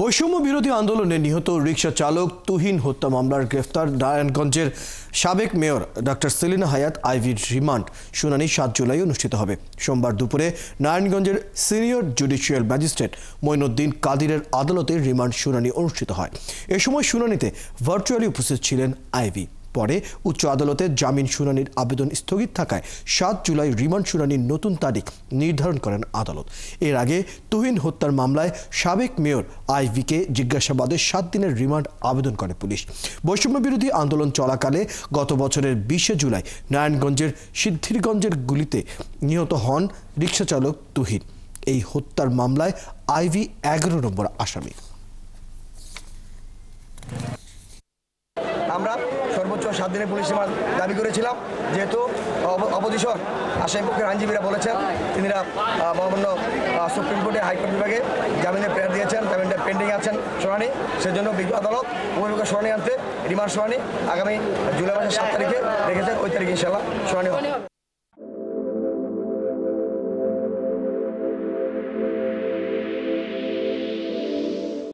বৈষম্য বিরোধী আন্দোলনে নিহত রিকশা চালক তুহিন হত্যা মামলার গ্রেফতার নারায়ণগঞ্জের সাবেক মেয়র ডক্টর সেলিনা হায়াৎ আইভির রিমান্ড শুনানি 7 জুলাই অনুষ্ঠিত হবে। সোমবার দুপুরে নারায়ণগঞ্জের সিনিয়র জুডিশিয়াল ম্যাজিস্ট্রেট মঈনুদ্দিন কাদিরের আদালতে রিমান্ড শুনানি অনুষ্ঠিত হয়। এ সময় শুনানিতে ভার্চুয়ালি উপস্থিত ছিলেন আইভি। পরে উচ্চ আদালতে জামিন শুনানির আবেদন স্থগিত থাকায় 7 জুলাই রিমান্ড শুনানির নতুন তারিখ নির্ধারণ করেন আদালত। এর আগে তুহিন হত্যার মামলায় সাবেক মেয়র আইভিকে জিজ্ঞাসাবাদে 7 দিনের রিমান্ড আবেদন করে পুলিশ। বৈষম্য বিরোধী আন্দোলন চলাকালে গত বছরের 20 জুলাই নারায়ণগঞ্জের সিদ্ধিরগঞ্জের গুলিতে নিহত হন রিকশাচালক তুহিন। এই হত্যার মামলায় আইভি 11 নম্বর আসামি। আমরা সর্বোচ্চ 7 দিনের পুলিশ রিমান্ড দাবি করেছিলাম, যেহেতু অপোজিশন আসামিপক্ষের আইনজীবীরা বলেছেন তিনিরা মহামান্য সুপ্রিম কোর্টে হাইকোর্ট বিভাগে জামিনের প্রেয়ার দিয়েছেন, জামিনটা পেন্ডিং আছেন শুনানি। সেজন্য বিজ্ঞ আদালত উভয়পক্ষের শুনানি আনতে রিমান্ড শুনানি আগামী জুলাই মাসের 7 তারিখে রেখেছেন। ওই তারিখে ইনশাআল্লাহ শুনানি হবে।